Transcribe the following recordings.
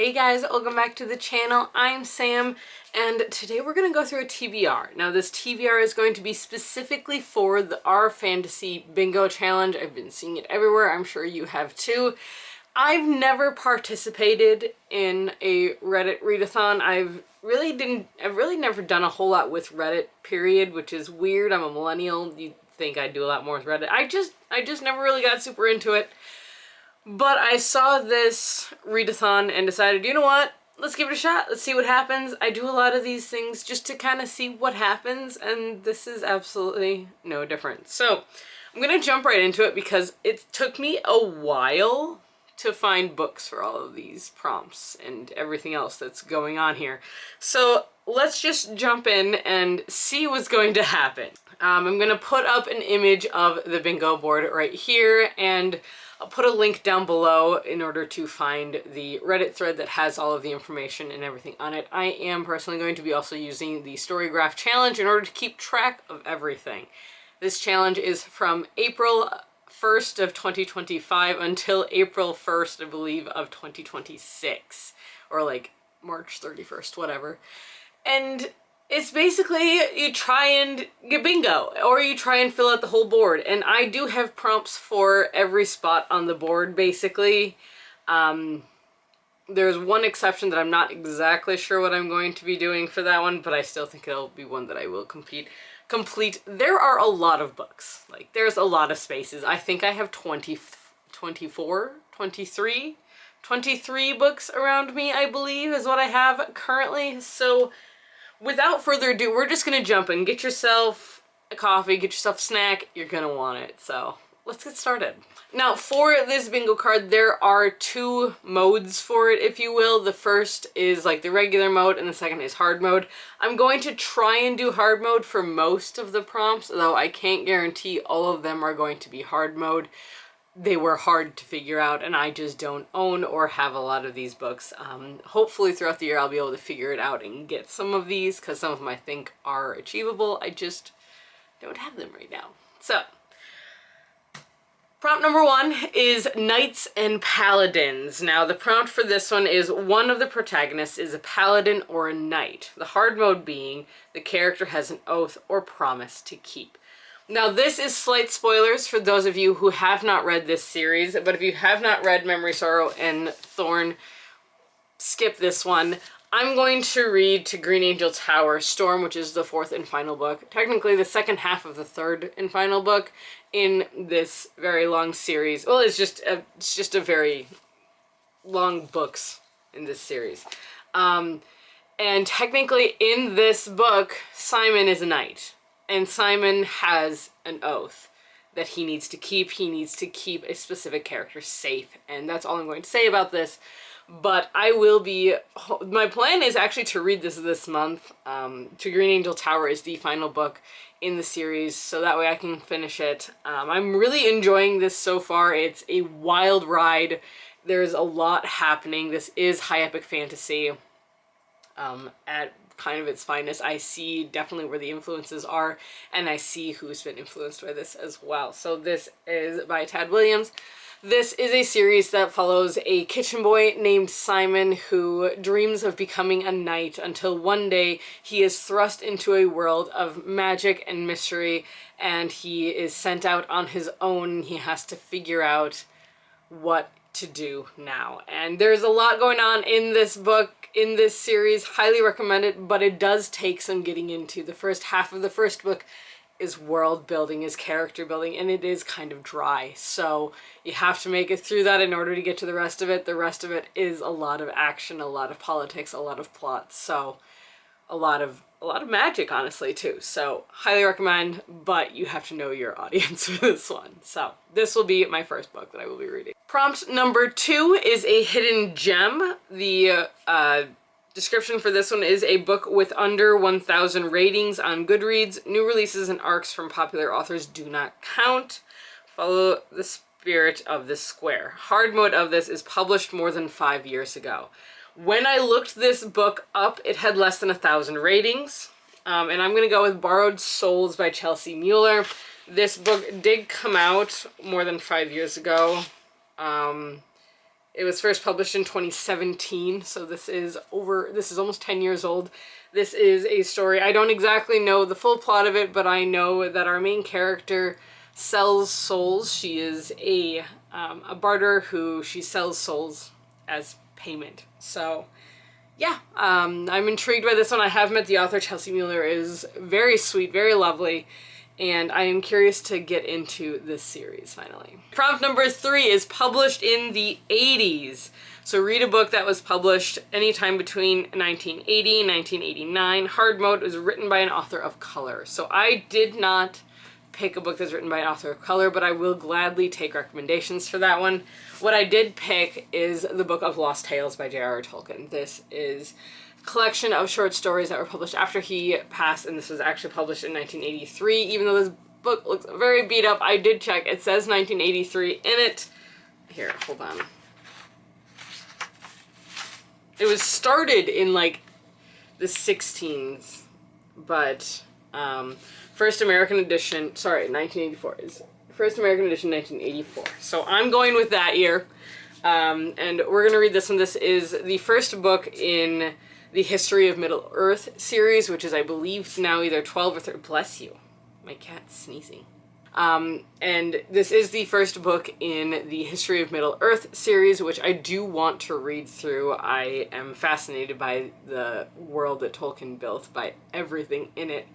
Hey guys, welcome back to the channel. I'm Sam, and today we're going to go through a TBR. Now this TBR is going to be specifically for our fantasy bingo challenge. I've been seeing it everywhere. I'm sure you have too. I've never participated in a Reddit readathon. I've really never done a whole lot with Reddit, period, which is weird. I'm a millennial. You'd think I'd do a lot more with Reddit. I just never really got super into it. But I saw this readathon and decided, you know what? Let's give it a shot. Let's see what happens. I do a lot of these things just to kind of see what happens, and this is absolutely no different. So I'm going to jump right into it because it took me a while to find books for all of these prompts and everything else that's going on here. So let's just jump in and see what's going to happen. I'm going to put up an image of the bingo board right here, and I'll put a link down below in order to find the Reddit thread that has all of the information and everything on it. I am personally going to be also using the Storygraph challenge in order to keep track of everything. This challenge is from April 1st of 2025 until April 1st, I believe, of 2026. Or like March 31st, whatever. And it's basically you try and get bingo, or you try and fill out the whole board. And I do have prompts for every spot on the board, basically. There's one exception that I'm not exactly sure what I'm going to be doing for that one, but I still think it'll be one that I will complete. There are a lot of books. Like, there's a lot of spaces. I think I have 23 books around me, I believe, is what I have currently. So without further ado, we're just gonna jump in. Get yourself a coffee, get yourself a snack. You're gonna want it. So let's get started. Now for this bingo card, there are two modes for it, if you will. The first is like the regular mode, and the second is hard mode. I'm going to try and do hard mode for most of the prompts, though I can't guarantee all of them are going to be hard mode. They were hard to figure out, and I just don't own or have a lot of these books. Hopefully throughout the year I'll be able to figure it out and get some of these, because some of them I think are achievable. I just don't have them right now. So prompt number one is Knights and Paladins. Now the prompt for this one is one of the protagonists is a paladin or a knight. The hard mode being the character has an oath or promise to keep. Now this is slight spoilers for those of you who have not read this series, but if you have not read Memory, Sorrow, and Thorn, skip this one. I'm going to read To Green Angel Tower, Storm, which is the fourth and final book. Technically the second half of the third and final book in this very long series. Well, it's just a very long books in this series. And technically in this book, Simon is a knight. And Simon has an oath that he needs to keep. He needs to keep a specific character safe. And that's all I'm going to say about this. But I will be... My plan is actually to read this month. To Green Angel Tower is the final book in the series, so that way I can finish it. I'm really enjoying this so far. It's a wild ride. There's a lot happening. This is high epic fantasy at kind of its finest. I see definitely where the influences are, and I see who's been influenced by this as well. So this is by Tad Williams. This is a series that follows a kitchen boy named Simon who dreams of becoming a knight until one day he is thrust into a world of magic and mystery, and he is sent out on his own. He has to figure out what to do now. And there's a lot going on in this book, in this series. Highly recommend it, but it does take some getting into. The first half of the first book is world building, is character building, and it is kind of dry. So you have to make it through that in order to get to the rest of it. The rest of it is a lot of action, a lot of politics, a lot of plot. So a lot of magic, honestly, too. So highly recommend, but you have to know your audience for this one. So this will be my first book that I will be reading. Prompt number two is a hidden gem. The description for this one is a book with under 1,000 ratings on Goodreads. New releases and arcs from popular authors do not count. Follow the spirit of the square. Hard mode of this is published more than 5 years ago. When I looked this book up, it had less than 1,000 ratings. And I'm going to go with Borrowed Souls by Chelsea Mueller. This book did come out more than 5 years ago. It was first published in 2017, so this is almost 10 years old. This is a story, I don't exactly know the full plot of it, but I know that our main character sells souls. She is a barter she sells souls as payment. So yeah, I'm intrigued by this one. I have met the author. Chelsea Mueller is very sweet, very lovely, and I am curious to get into this series finally. Prompt number 3 is published in the 80s. So read a book that was published anytime between 1980 and 1989. Hard mode was written by an author of color. So I did not pick a book that's written by an author of color, but I will gladly take recommendations for that one. What I did pick is the Book of Lost Tales by J.R.R. Tolkien. This is a collection of short stories that were published after he passed, and this was actually published in 1983. Even though this book looks very beat up, I did check. It says 1983 in it. Here, hold on. It was started in like the 16s, but first American edition, sorry, 1984 is first American edition, 1984. So I'm going with that year, and we're gonna read this one. This is the first book in the History of Middle Earth series, which is, I believe, now either 12 or 13. Bless you, my cat's sneezing. And this is the first book in the History of Middle Earth series, which I do want to read through. I am fascinated by the world that Tolkien built, by everything in it.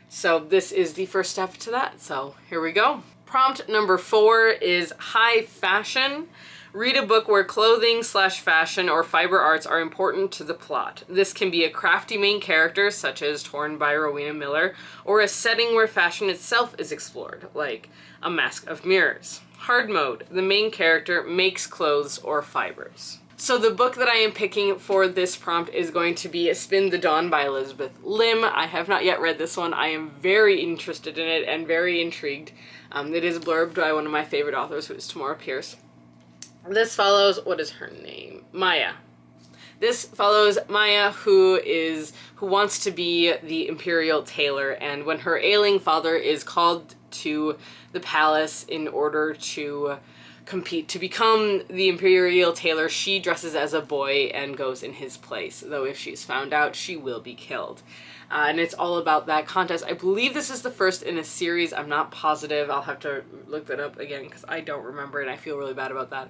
So this is the first step to that. So here we go. Prompt number 4 is high fashion. Read a book where clothing / fashion or fiber arts are important to the plot. This can be a crafty main character, such as Torn by Rowena Miller, or a setting where fashion itself is explored, like A Mask of Mirrors. Hard mode. The main character makes clothes or fibers. So the book that I am picking for this prompt is going to be Spin the Dawn by Elizabeth Lim. I have not yet read this one. I am very interested in it and very intrigued. It is blurbed by one of my favorite authors, who is Tamora Pierce. This follows, what is her name? Maya. This follows Maya, who wants to be the imperial tailor, and when her ailing father is called to the palace in order to compete to become the imperial tailor, she dresses as a boy and goes in his place, though if she's found out, she will be killed. And it's all about that contest. I believe this is the first in a series. I'm not positive. I'll have to look that up again because I don't remember and I feel really bad about that.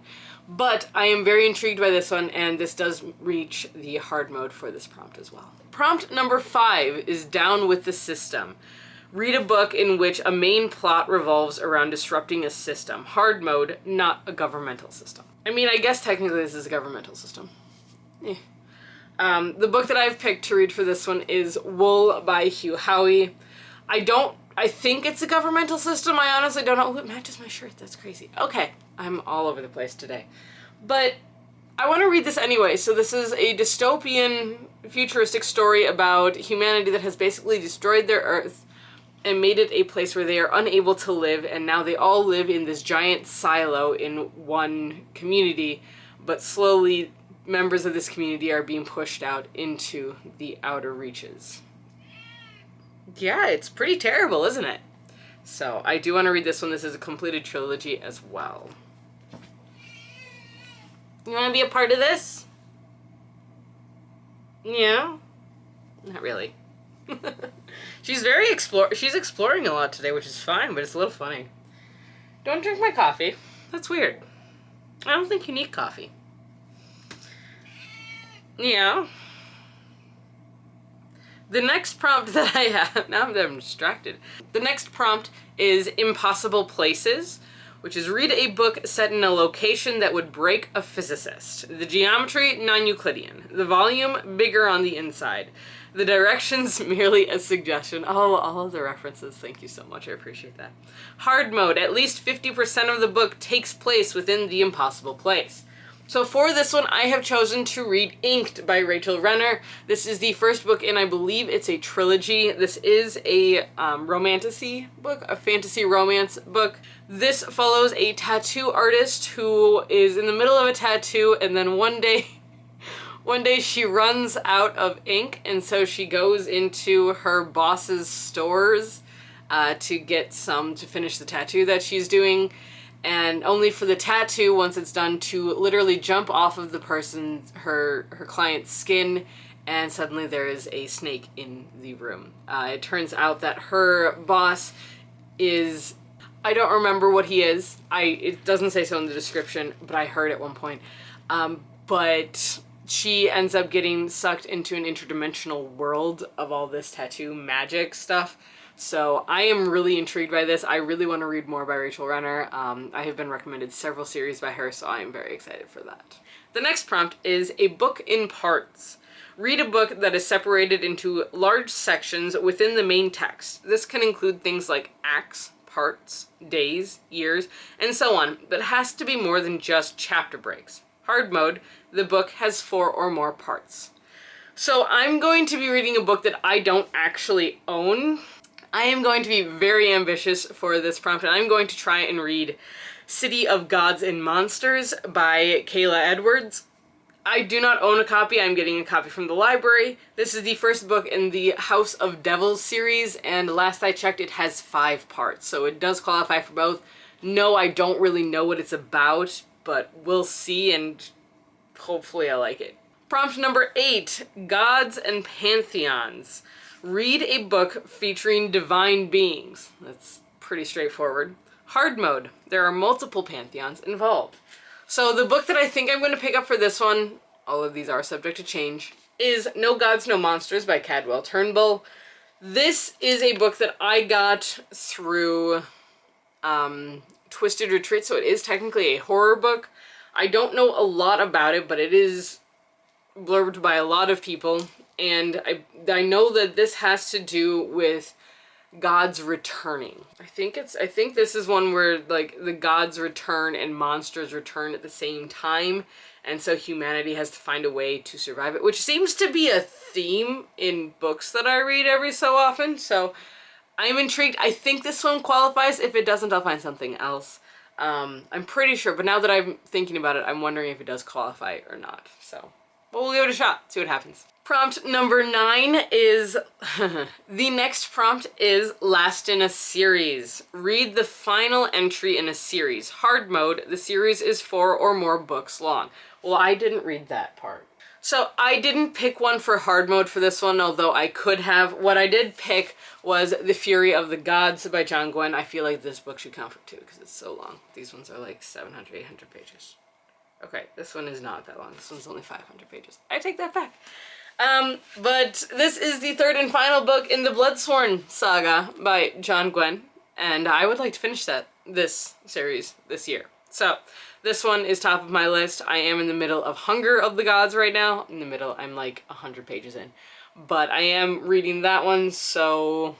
But I am very intrigued by this one, and this does reach the hard mode for this prompt as well. Prompt number 5 is Down with the System. Read a book in which a main plot revolves around disrupting a system. Hard mode, not a governmental system. I mean, I guess technically this is a governmental system. Eh. The book that I've picked to read for this one is Wool by Hugh Howey. I think it's a governmental system. I honestly don't know. Oh, it matches my shirt. That's crazy. Okay, I'm all over the place today. But I want to read this anyway. So this is a dystopian, futuristic story about humanity that has basically destroyed their Earth and made it a place where they are unable to live, and now they all live in this giant silo in one community, but slowly members of this community are being pushed out into the outer reaches. Yeah, it's pretty terrible, isn't it? So I do want to read this one. This is a completed trilogy as well. You want to be a part of this? Yeah? Not really. She's exploring a lot today, which is fine, but it's a little funny. Don't drink my coffee. That's weird. I don't think you need coffee. Yeah. The next prompt that I have, now I'm distracted. The next prompt is Impossible Places, which is read a book set in a location that would break a physicist. The geometry, non-Euclidean. The volume, bigger on the inside. The directions, merely a suggestion. Oh, all of the references. Thank you so much. I appreciate that. Hard mode. At least 50% of the book takes place within the impossible place. So for this one, I have chosen to read Inked by Rachel Renner. This is the first book, and I believe it's a trilogy. This is a romantasy book, a fantasy romance book. This follows a tattoo artist who is in the middle of a tattoo, and then one day she runs out of ink, and so she goes into her boss's stores to get some to finish the tattoo that she's doing. and only for the tattoo, once it's done, to literally jump off of the person's, her client's skin, and suddenly there is a snake in the room. It turns out that her boss is, I don't remember what he is. It doesn't say so in the description, but I heard at one point. But she ends up getting sucked into an interdimensional world of all this tattoo magic stuff. So I am really intrigued by this. I really want to read more by Rachel Renner. I have been recommended several series by her, so I am very excited for that. The next prompt is a book in parts. Read a book that is separated into large sections within the main text. This can include things like acts, parts, days, years, and so on, but it has to be more than just chapter breaks. Hard mode, the book has 4 or more parts. So I'm going to be reading a book that I don't actually own. I am going to be very ambitious for this prompt, and I'm going to try and read City of Gods and Monsters by Kayla Edwards. I do not own a copy. I'm getting a copy from the library. This is the first book in the House of Devils series, and last I checked, it has 5 parts, so it does qualify for both. No, I don't really know what it's about, but we'll see, and hopefully I like it. Prompt number 8, Gods and Pantheons. Read a book featuring divine beings. That's pretty straightforward. Hard mode. There are multiple pantheons involved. So the book that I think I'm going to pick up for this one, all of these are subject to change, is No Gods, No Monsters by Cadwell Turnbull. This is a book that I got through Twisted Retreat, so it is technically a horror book. I don't know a lot about it, but it is blurbed by a lot of people, and I know that this has to do with gods returning. I think this is one where like the gods return and monsters return at the same time, and so humanity has to find a way to survive it, which seems to be a theme in books that I read every so often, so I'm intrigued. I think this one qualifies. If it doesn't, I'll find something else. I'm pretty sure, but now that I'm thinking about it, I'm wondering if it does qualify or not, so but we'll give it a shot, see what happens. Prompt number 9 is, the next prompt is last in a series. Read the final entry in a series. Hard mode, the series is 4 or more books long. Well, I didn't read that part. So I didn't pick one for hard mode for this one, although I could have. What I did pick was The Fury of the Gods by John Gwynne. I feel like this book should count for 2 because it's so long. These ones are like 700, 800 pages. Okay, this one is not that long. This one's only 500 pages. I take that back. But this is the 3rd and final book in the Bloodsworn saga by John Gwynne, and I would like to finish this series this year. So this one is top of my list. I am in the middle of Hunger of the Gods right now. In the middle, I'm like 100 pages in. But I am reading that one, so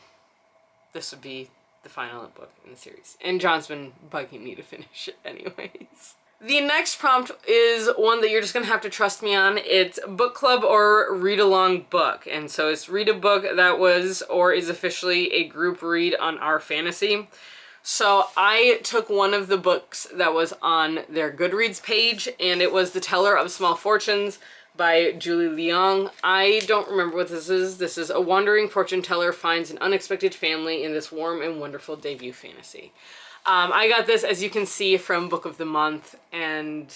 this would be the final book in the series. And John's been bugging me to finish it anyways. The next prompt is one that you're just going to have to trust me on. It's book club or read-along book. And so it's read a book that was or is officially a group read on Our Fantasy. So I took one of the books that was on their Goodreads page, and it was The Teller of Small Fortunes by Julie Leong. I don't remember what this is. This is a wandering fortune teller finds an unexpected family in this warm and wonderful debut fantasy. I got this, as you can see, from Book of the Month, and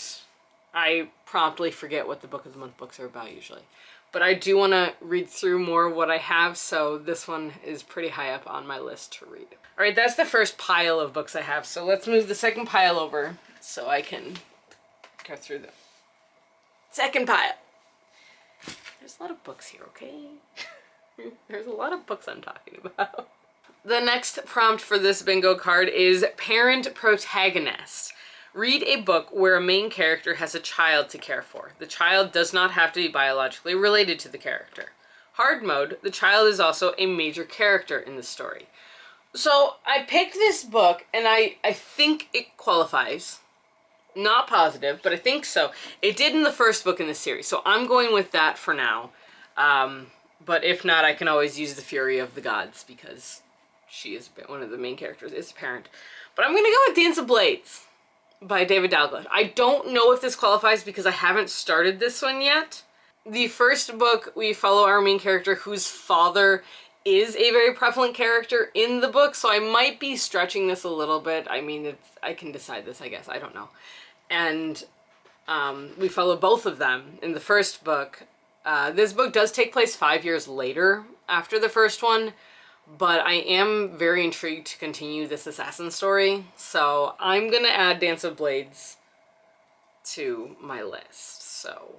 I promptly forget what the Book of the Month books are about usually. But I do want to read through more of what I have, so this one is pretty high up on my list to read. Alright, that's the first pile of books I have, so let's move the second pile over so I can go through the second pile. There's a lot of books here, okay? There's a lot of books I'm talking about. The next prompt for this bingo card is Parent Protagonist. Read a book where a main character has a child to care for. The child does not have to be biologically related to the character. Hard mode, the child is also a major character in the story. So I picked this book, and I think it qualifies. Not positive, but I think so. It did in the first book in the series, so I'm going with that for now. But if not, I can always use The Fury of the Gods, because she is one of the main characters, is a parent. But I'm going to go with Dance of Blades by David Dalglish. I don't know if this qualifies because I haven't started this one yet. The first book, we follow our main character whose father is a very prevalent character in the book, so I might be stretching this a little bit. I mean, I can decide this, I guess. I don't know. And we follow both of them in the first book. This book does take place 5 years later after the first one, but I am very intrigued to continue this assassin story, so I'm gonna add Dance of Blades to my list. So,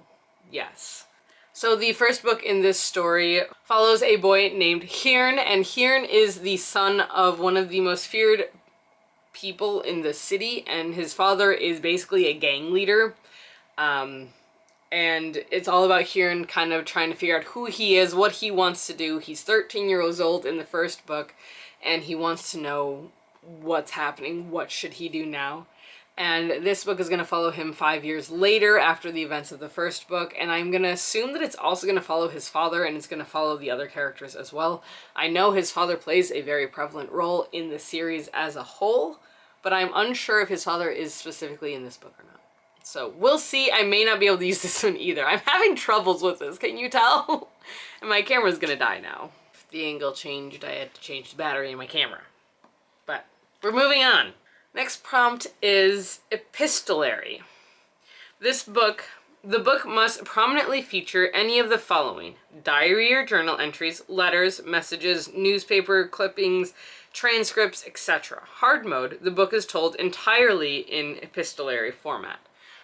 yes. So the first book in this story follows a boy named Hyrn, and Hyrn is the son of one of the most feared people in the city, and his father is basically a gang leader. And it's all about Hyrn kind of trying to figure out who he is, what he wants to do. He's 13 years old in the first book, and he wants to know what's happening, what should he do now. And this book is going to follow him 5 years later after the events of the first book, and I'm going to assume that it's also going to follow his father, and it's going to follow the other characters as well. I know his father plays a very prevalent role in the series as a whole, but I'm unsure if his father is specifically in this book or not. So we'll see. I may not be able to use this one either. I'm having troubles with this, can you tell? And my camera's gonna die now. If the angle changed, I had to change the battery in my camera. But we're moving on. Next prompt is epistolary. The book must prominently feature any of the following: diary or journal entries, letters, messages, newspaper clippings, transcripts, etc. Hard mode, the book is told entirely in epistolary format.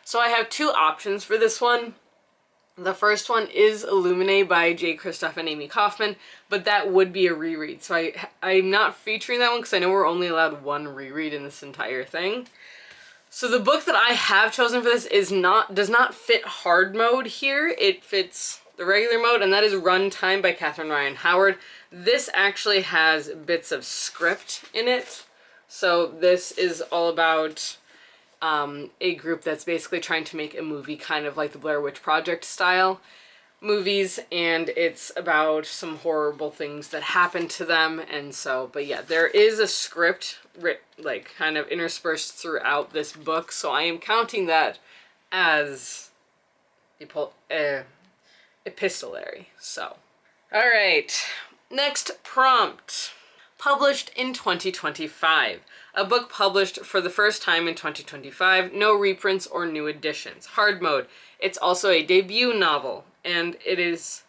So I have two options for this one. The first one is Illuminae by J. Kristoff and Amy Kaufman, but that would be a reread. So I'm not featuring that one because I know we're only allowed one reread in this entire thing. So the book that I have chosen for this does not fit hard mode here. It fits the regular mode, and that is Runtime by Catherine Ryan Howard. This actually has bits of script in it. So this is all about a group that's basically trying to make a movie kind of like the Blair Witch Project style movies, and it's about some horrible things that happen to them. And so, but yeah, there is a script like kind of interspersed throughout this book, so I am counting that as epistolary. So, all right, next prompt. Published in 2025. A book published for the first time in 2025, no reprints or new editions. Hard mode, it's also a debut novel, and it is,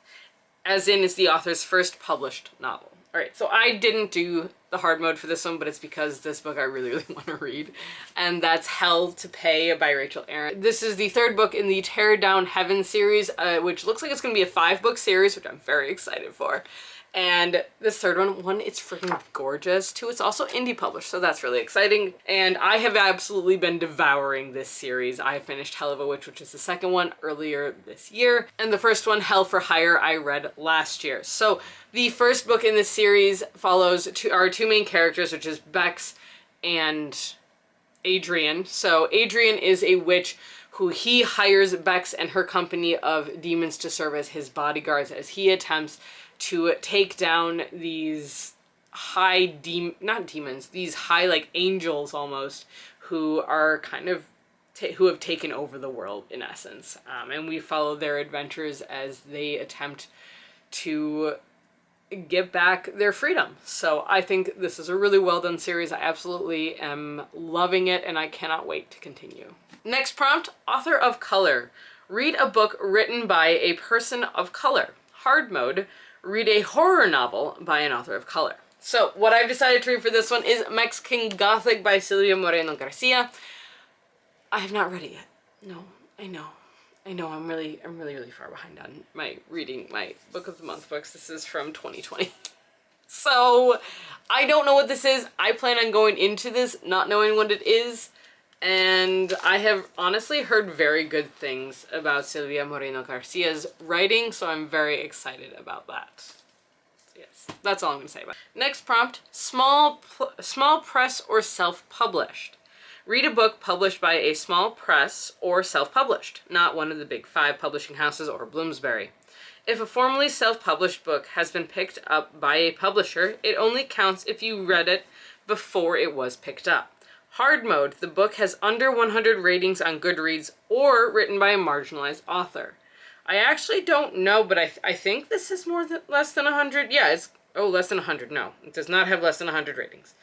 as in, it's the author's first published novel. Alright, so I didn't do the hard mode for this one, but it's because this book I really, really want to read, and that's Hell to Pay by Rachel Aaron. This is the third book in the Tear Down Heaven series, which looks like it's going to be a 5-book series, which I'm very excited for. And this third one, it's freaking gorgeous. Two, it's also indie published, so that's really exciting. And I have absolutely been devouring this series. I finished Hell of a Witch, which is the second one, earlier this year. And the first one, Hell for Hire, I read last year. So the first book in this series follows our two main characters, which is Bex and Adrian. So Adrian is a witch who he hires Bex and her company of demons to serve as his bodyguards as he attempts to take down these high these high like angels almost, who are kind of who have taken over the world in essence. And we follow their adventures as they attempt to get back their freedom. So I think this is a really well done series. I absolutely am loving it, and I cannot wait to continue. Next prompt, author of color. Read a book written by a person of color. Hard mode, read a horror novel by an author of color. So what I've decided to read for this one is Mexican Gothic by Silvia Moreno Garcia. I have not read it yet. No, I know. I'm really far behind on my reading my book of the month books. This is from 2020. So I don't know what this is. I plan on going into this not knowing what it is. And I have honestly heard very good things about Silvia Moreno Garcia's writing, so I'm very excited about that. So yes, that's all I'm going to say about it. Next prompt, small press or self-published. Read a book published by a small press or self-published, not one of the big 5 publishing houses or Bloomsbury. If a formerly self-published book has been picked up by a publisher, it only counts if you read it before it was picked up. Hard mode, the book has under 100 ratings on Goodreads or written by a marginalized author. I actually don't know, but I think this is less than 100. Yeah, Oh, less than 100. No, it does not have less than 100 ratings.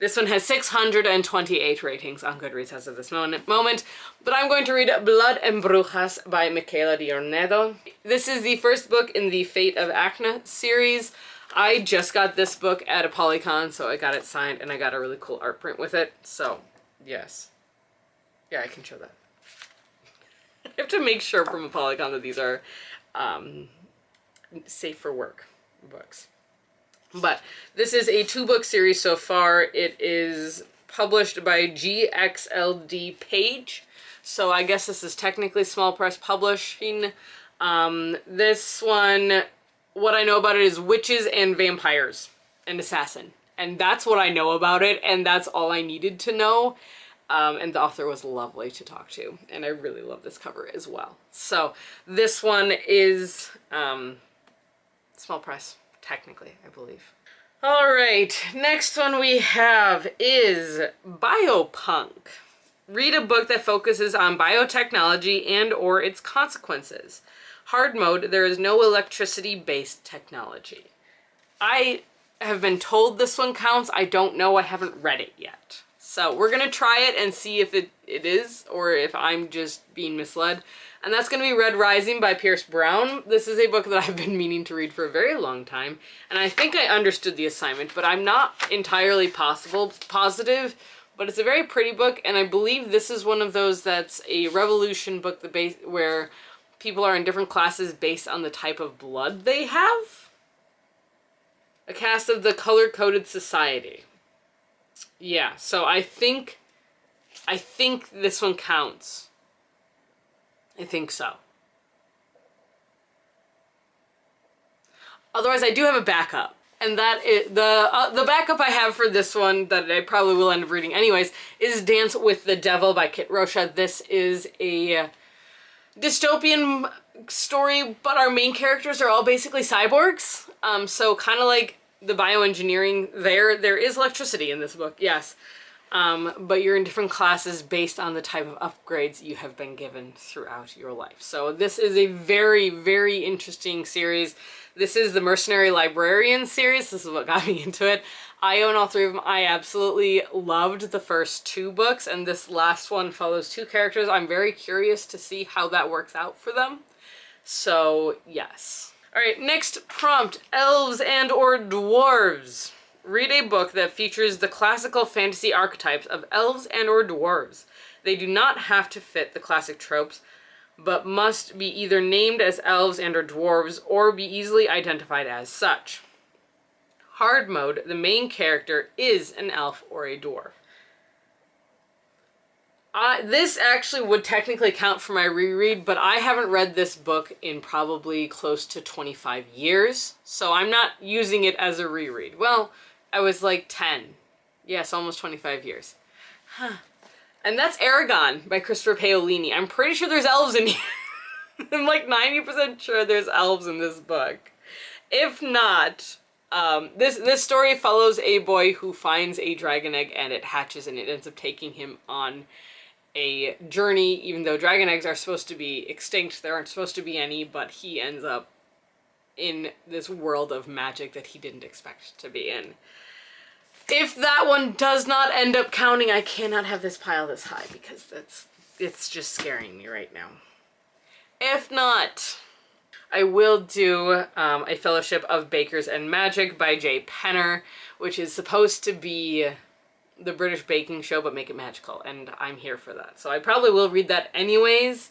This one has 628 ratings on Goodreads as of this moment. But I'm going to read Blood and Brujas by Michaela Diornedo. This is the first book in the Fate of Acne series. I just got this book at a Polycon, so I got it signed, and I got a really cool art print with it. So, yes. Yeah, I can show that. I have to make sure from a Polycon that these are safe for work books. But this is a 2-book series so far. It is published by GXLD Page. So I guess this is technically small press publishing. This one, what I know about it is witches and vampires and assassin. And that's what I know about it. And that's all I needed to know. And the author was lovely to talk to. And I really love this cover as well. So this one is small press. Technically, I believe. All right, next one we have is Biopunk. Read a book that focuses on biotechnology and or its consequences. Hard mode, there is no electricity-based technology. I have been told this one counts. I don't know. I haven't read it yet. So we're going to try it and see if it is or if I'm just being misled. And that's going to be Red Rising by Pierce Brown. This is a book that I've been meaning to read for a very long time. And I think I understood the assignment, but I'm not entirely positive. But it's a very pretty book, and I believe this is one of those that's a revolution book where people are in different classes based on the type of blood they have. A cast of the color-coded society. Yeah, so I think this one counts. I think so. Otherwise, I do have a backup. And that is, the backup I have for this one, that I probably will end up reading anyways, is Dance with the Devil by Kit Rocha. This is a dystopian story, but our main characters are all basically cyborgs. So kind of like the bioengineering there is electricity in this book, yes. But you're in different classes based on the type of upgrades you have been given throughout your life. So this is a very, very interesting series. This is the Mercenary Librarian series. This is what got me into it. I own all 3 of them. I absolutely loved the first 2 books, and this last one follows 2 characters. I'm very curious to see how that works out for them. So, yes. All right, next prompt, elves and or dwarves. Read a book that features the classical fantasy archetypes of elves and or dwarves. They do not have to fit the classic tropes, but must be either named as elves and or dwarves or be easily identified as such. Hard mode, the main character is an elf or a dwarf. This actually would technically count for my reread, but I haven't read this book in probably close to 25 years, so I'm not using it as a reread. Well, I was like 10. Yes, almost 25 years. Huh. And that's Aragon by Christopher Paolini. I'm pretty sure there's elves in here. I'm like 90% sure there's elves in this book. If not, this story follows a boy who finds a dragon egg and it hatches and it ends up taking him on a journey, even though dragon eggs are supposed to be extinct. There aren't supposed to be any, but he ends up in this world of magic that he didn't expect to be in. If that one does not end up counting, I cannot have this pile this high because it's just scaring me right now. If not, I will do A Fellowship of Bakers and Magic by Jay Penner, which is supposed to be the British baking show, but make it magical, and I'm here for that. So I probably will read that anyways,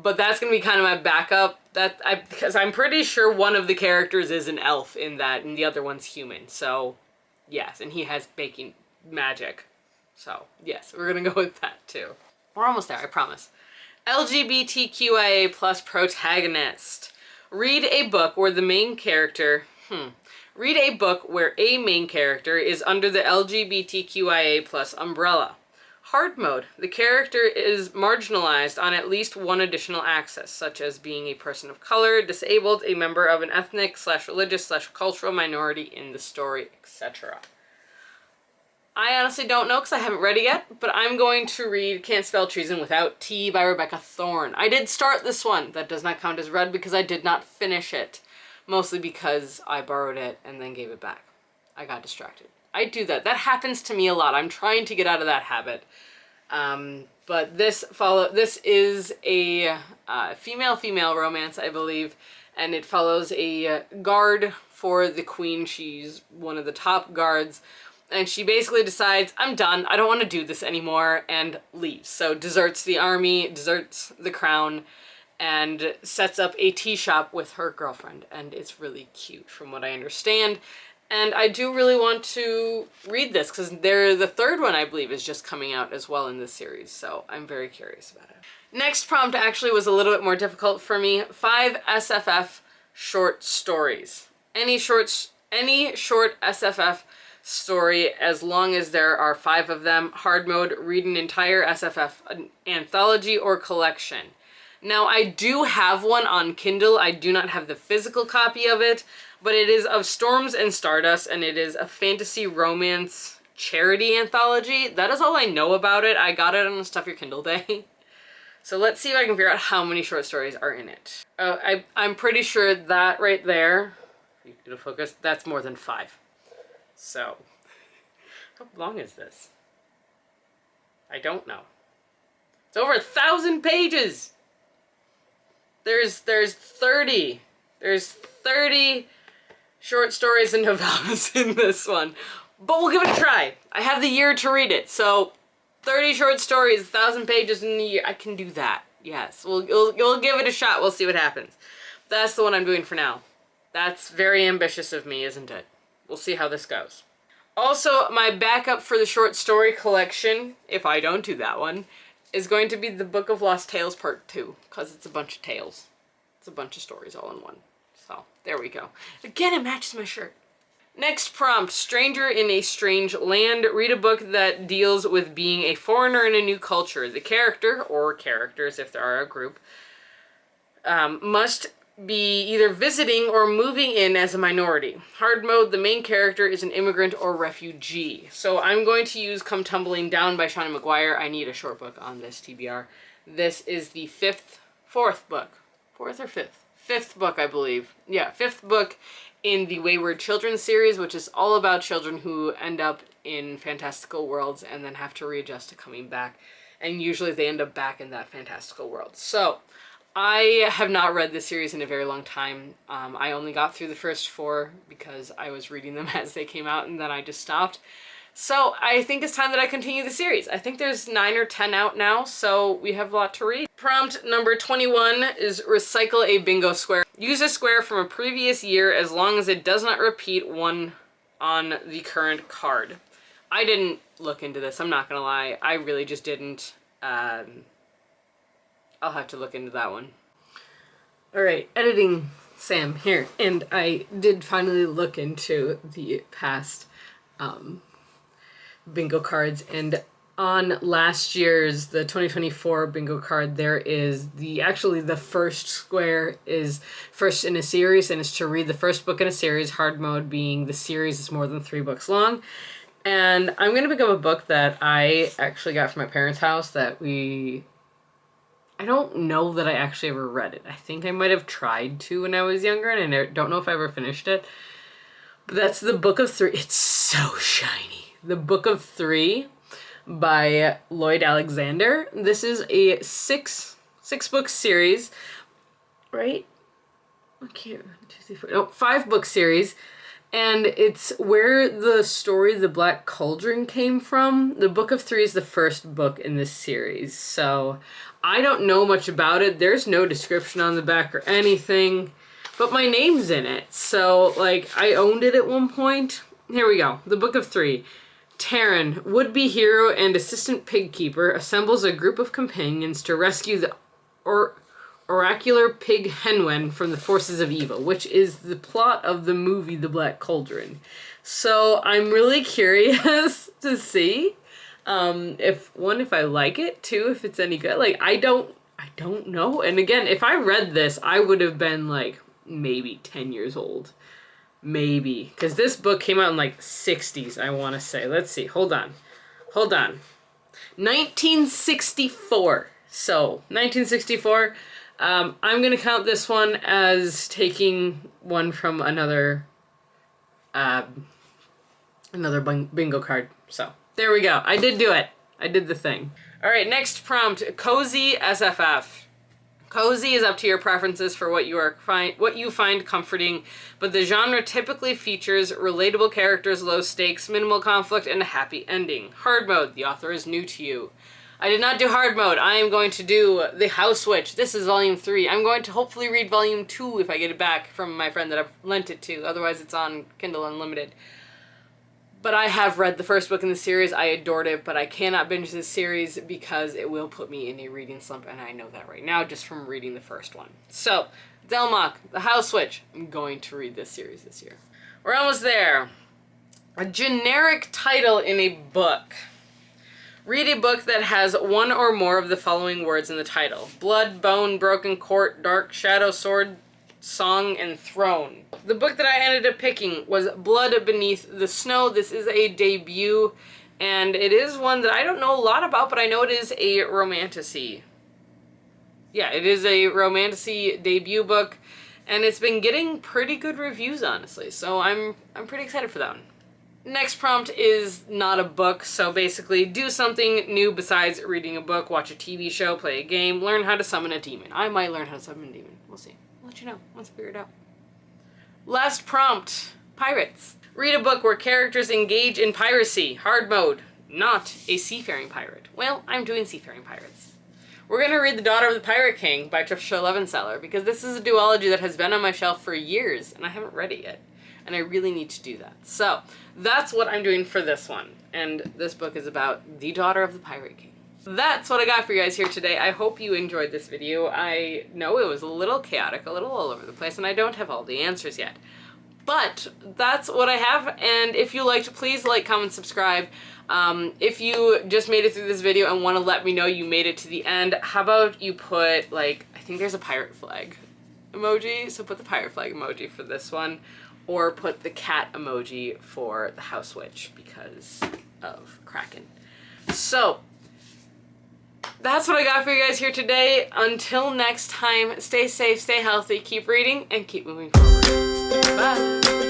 but that's going to be kind of my backup, because I'm pretty sure one of the characters is an elf in that, and the other one's human, so yes, and he has baking magic. So yes, we're going to go with that too. We're almost there, I promise. LGBTQIA plus protagonist. Read a book where the main character, Read a book where a main character is under the LGBTQIA plus umbrella. Hard mode. The character is marginalized on at least one additional axis, such as being a person of color, disabled, a member of an ethnic/religious/cultural minority in the story, etc. I honestly don't know because I haven't read it yet, but I'm going to read Can't Spell Treason Without T by Rebecca Thorne. I did start this one. That does not count as read because I did not finish it. mostly because I borrowed it and then gave it back. I got distracted. I do that. That happens to me a lot. I'm trying to get out of that habit. But this is a female romance, I believe, and it follows a guard for the queen. She's one of the top guards, and she basically decides, I'm done, I don't want to do this anymore, and leaves. So deserts the army, deserts the crown, and sets up a tea shop with her girlfriend, and it's really cute from what I understand. And I do really want to read this because the third one, I believe, is just coming out as well in this series. So I'm very curious about it. Next prompt actually was a little bit more difficult for me. 5 SFF short stories. Any short SFF story, as long as there are 5 of them. Hard mode, read an entire SFF anthology or collection. Now, I do have one on Kindle. I do not have the physical copy of it, but it is of Storms and Stardust, and it is a fantasy romance charity anthology. That is all I know about it. I got it on the Stuff Your Kindle Day. So let's see if I can figure out how many short stories are in it. I'm pretty sure that right there, it'll focus, that's more than 5. So, how long is this? I don't know. It's over 1,000 pages! There's 30 short stories and novellas in this one, but we'll give it a try. I have the year to read it, so 30 short stories, 1,000 pages in the year. I can do that. Yes, we'll give it a shot. We'll see what happens. That's the one I'm doing for now. That's very ambitious of me, isn't it? We'll see how this goes. Also, my backup for the short story collection, if I don't do that one, is going to be the Book of Lost Tales Part 2, because it's a bunch of tales. It's a bunch of stories all in one. So, there we go. Again, it matches my shirt. Next prompt, Stranger in a Strange Land. Read a book that deals with being a foreigner in a new culture. The character, or characters if there are a group, must be either visiting or moving in as a minority. Hard mode, the main character is an immigrant or refugee. So I'm going to use Come Tumbling Down by Shawnee McGuire. I need a short book on this TBR. This is the fourth book, I believe. Yeah, 5th book in the Wayward Children series, which is all about children who end up in fantastical worlds and then have to readjust to coming back. And usually they end up back in that fantastical world. So I have not read this series in a very long time. I only got through the first 4 because I was reading them as they came out, and then I just stopped. So I think it's time that I continue the series. I think there's 9 or 10 out now, so we have a lot to read. Prompt number 21 is recycle a bingo square. Use a square from a previous year as long as it does not repeat one on the current card. I didn't look into this, I'm not gonna lie. I really just didn't. I'll have to look into that one. Alright, editing Sam here, and I did finally look into the past bingo cards, and on last year's, the 2024 bingo card, there is actually the first square is first in a series, and it's to read the first book in a series, hard mode being the series is more than 3 books long. And I'm going to pick up a book that I actually got from my parents' house that I don't know that I actually ever read it. I think I might have tried to when I was younger, and I don't know if I ever finished it. But that's the Book of 3. It's so shiny. The Book of 3 by Lloyd Alexander. This is a six book series, right? Okay, 1, 2, 3, 4. No, 5 book series. And it's where the story The Black Cauldron came from. The Book of 3 is the first book in this series. So I don't know much about it. There's no description on the back or anything, but my name's in it. So, like, I owned it at one point. Here we go. The Book of 3. Taryn, would-be hero and assistant pig keeper, assembles a group of companions to rescue the oracular pig Henwen from the forces of evil, which is the plot of the movie The Black Cauldron. So I'm really curious to see if I like it, 2, if it's any good. Like, I don't know. And again, if I read this, I would have been like maybe 10 years old. Maybe. Because this book came out in like 60s, I want to say. Let's see. Hold on. 1964. So, 1964. I'm going to count this one as taking one from another bingo card. So there we go. I did do it. I did the thing. All right, next prompt, cozy SFF. Cozy is up to your preferences for what you find comforting, but the genre typically features relatable characters, low stakes, minimal conflict, and a happy ending. Hard mode, the author is new to you. I did not do hard mode. I am going to do The House Witch. This is volume 3. I'm going to hopefully read volume 2 if I get it back from my friend that I've lent it to. Otherwise it's on Kindle Unlimited. But I have read the first book in the series. I adored it, but I cannot binge this series because it will put me in a reading slump, and I know that right now just from reading the first one. So, Delmok, The House Witch. I'm going to read this series this year. We're almost there. A generic title in a book. Read a book that has one or more of the following words in the title. Blood, bone, broken court, dark, shadow, sword, song, and throne. The book that I ended up picking was Blood Beneath the Snow. This is a debut, and it is one that I don't know a lot about, but I know it is a romantasy. Yeah, it is a romantasy debut book, and it's been getting pretty good reviews, honestly, so I'm pretty excited for that one. Next prompt is not a book, so basically do something new besides reading a book, watch a TV show, play a game, learn how to summon a demon. I might learn how to summon a demon. We'll see. I'll let you know once I figure it out. Last prompt, pirates. Read a book where characters engage in piracy, hard mode, not a seafaring pirate. Well, I'm doing seafaring pirates. We're going to read The Daughter of the Pirate King by Trisha Levenseller because this is a duology that has been on my shelf for years and I haven't read it yet. And I really need to do that. So that's what I'm doing for this one. And this book is about the daughter of the Pirate King. That's what I got for you guys here today. I hope you enjoyed this video. I know it was a little chaotic, a little all over the place, and I don't have all the answers yet. But that's what I have, and if you liked, please like, comment, subscribe. If you just made it through this video and want to let me know you made it to the end, how about you put, like, I think there's a pirate flag emoji, so put the pirate flag emoji for this one, or put the cat emoji for the House Witch because of Kraken. So, that's what I got for you guys here today. Until next time, stay safe, stay healthy, keep reading, and keep moving forward. Bye!